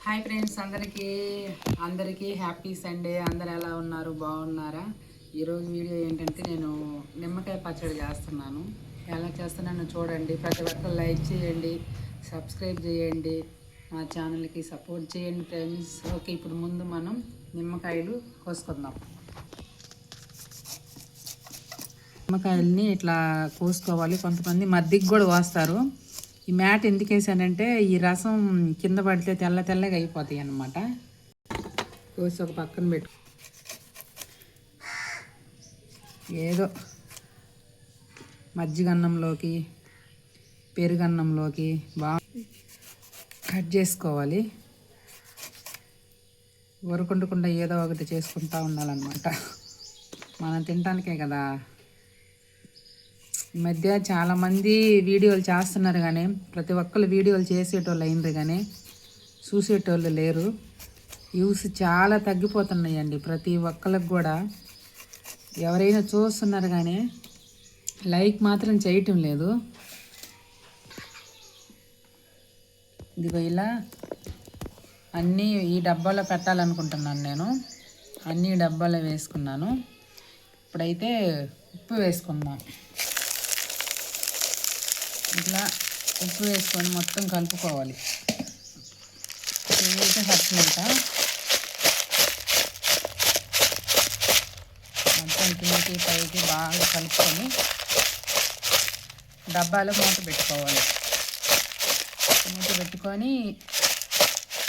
Hi friends, అందరికీ happy Sunday. అందరు ఎలా ఉన్నారు? బాగున్నారా? ఈరోజు వీడియో ఏంటంటే నేను నిమ్మకాయ పచ్చడి చేస్తున్నాను. ఎలా చేస్తున్నానో చూడండి. ప్రతి ఒక్కరు లైక్ చేయండి, సబ్స్క్రైబ్ చేయండి, మా ఛానల్కి సపోర్ట్ చేయండి ఫ్రెండ్స్. ఓకే, ఇప్పుడు ముందు మనం నిమ్మకాయలు కోసుకుందాం. నిమ్మకాయల్ని ఇట్లా కోసుకోవాలి. కొంతమంది మధ్యకి కూడా కోస్తారు. ఈ మ్యాట్ ఎందుకు వేసానంటే ఈ రసం కింద పడితే తెల్లగా అయిపోతాయి అన్నమాట. కోసి ఒక పక్కన పెట్టు. ఏదో మజ్జిగన్నంలోకి పెరుగన్నంలోకి బాగా కట్ చేసుకోవాలి. వరకుండకుండా ఏదో ఒకటి చేసుకుంటూ ఉండాలన్నమాట. మనం తినటానికే కదా. ఈ మధ్య చాలామంది వీడియోలు చేస్తున్నారు, కానీ ప్రతి ఒక్కరు వీడియోలు చేసేటోళ్ళు అయినరు, కానీ చూసేటోళ్ళు లేరు. వ్యూస్ చాలా తగ్గిపోతున్నాయండి ప్రతి ఒక్కరికి కూడా. ఎవరైనా చూస్తున్నారు కానీ లైక్ మాత్రం చేయటం లేదు. ఇదిగో ఇలా అన్నీ ఈ డబ్బాలో పెట్టాలనుకుంటున్నాను నేను. అన్నీ డబ్బాలో వేసుకున్నాను. ఇప్పుడైతే ఉప్పు వేసుకుందాం. ఇట్లా ఉప్పు వేసుకొని మొత్తం కలుపుకోవాలి. ఇదైతే సచ్చినాక మొత్తం కిందకి పైకి బాగా కలుపుకొని డబ్బాలో మూత పెట్టుకోవాలి. మూత పెట్టుకొని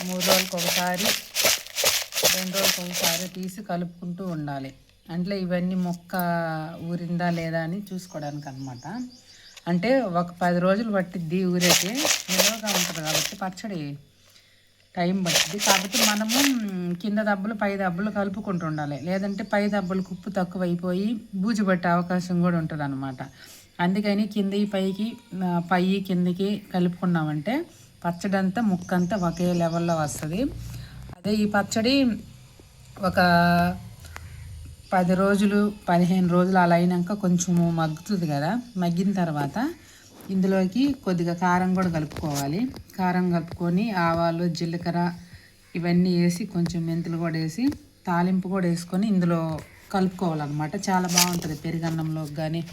3 రోజులకు ఒకసారి 2 రోజులకు ఒకసారి తీసి కలుపుకుంటూ ఉండాలి. అంటే ఇవన్నీ మొక్క ఊరిందా లేదా అని చూసుకోవడానికి అన్నమాట. అంటే ఒక 10 రోజులు పట్టిద్ది ఊరేకి, నిలవగా ఉంటుంది కాబట్టి పచ్చడి టైం పట్టిద్ది. కాబట్టి మనము కింద దెబ్బలు పై దెబ్బలు కలుపుకుంటూ ఉండాలి. లేదంటే పై దెబ్బలకు ఉప్పు తక్కువ అయిపోయి బూజు పట్టే అవకాశం కూడా ఉంటుంది అన్నమాట. అందుకని పై కిందికి కలుపుకున్నామంటే పచ్చడి అంతా ముక్కంతా ఒకే లెవెల్లో వస్తుంది. అదే ఈ పచ్చడి ఒక 10 రోజులు 15 రోజులు అలా అయినాక కొంచెము మగ్గుతుంది కదా. మగ్గిన తర్వాత ఇందులోకి కొద్దిగా కారం కూడా కలుపుకోవాలి. కారం కలుపుకొని ఆవాలు, జీలకర్ర ఇవన్నీ వేసి కొంచెం మెంతులు కూడా వేసి తాలింపు కూడా వేసుకొని ఇందులో కలుపుకోవాలన్నమాట. చాలా బాగుంటుంది పెరుగన్నంలోకి కానీ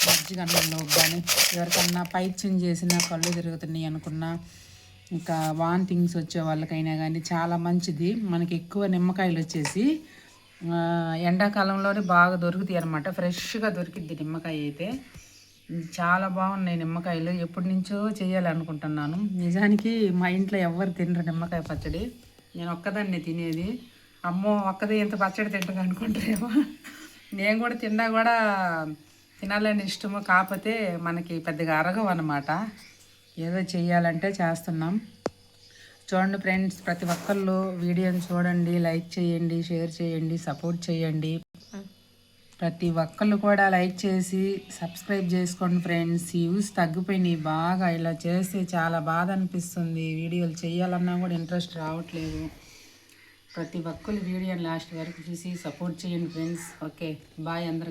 మజ్జిగన్నంలోకి కానీ. ఎవరికన్నా పైత్యం చేసినా కళ్ళు తిరుగుతున్నాయి అనుకున్నా, ఇంకా వాంతింగ్స్ వచ్చే వాళ్ళకైనా కానీ చాలా మంచిది. మనకి ఎక్కువ నిమ్మకాయలు వచ్చేసి ఎండాకాలంలోనే బాగా దొరుకుతాయి అన్నమాట. ఫ్రెష్గా దొరికిద్ది నిమ్మకాయ అయితే. చాలా బాగున్నాయి నిమ్మకాయలు. ఎప్పటి నుంచో చేయాలనుకుంటున్నాను. నిజానికి మా ఇంట్లో ఎవరు తినరు నిమ్మకాయ పచ్చడి. నేను ఒక్కదాన్నే తినేది. అమ్మో, ఒక్కదే ఇంత పచ్చడి తింటుంది అనుకుంటారేమో. నేను కూడా తిన్నా కూడా తినాలని ఇష్టము, కాకపోతే మనకి పెద్దగా అరగవు అన్నమాట. ఏదో చెయ్యాలంటే చేస్తున్నాం. చూడండి ఫ్రెండ్స్, ప్రతి ఒక్కళ్ళు వీడియోని చూడండి, లైక్ చేయండి, షేర్ చేయండి, సపోర్ట్ చేయండి. ప్రతి ఒక్కళ్ళు కూడా లైక్ చేసి సబ్స్క్రైబ్ చేసుకోండి ఫ్రెండ్స్. వ్యూస్ తగ్గిపోయినాయి బాగా. ఇలా చేస్తే చాలా బాధ అనిపిస్తుంది. వీడియోలు చేయాలన్నా కూడా ఇంట్రెస్ట్ రావట్లేదు. ప్రతి ఒక్కళ్ళు వీడియోని లాస్ట్ వరకు చూసి సపోర్ట్ చేయండి ఫ్రెండ్స్. ఓకే, బాయ్ అందరికి.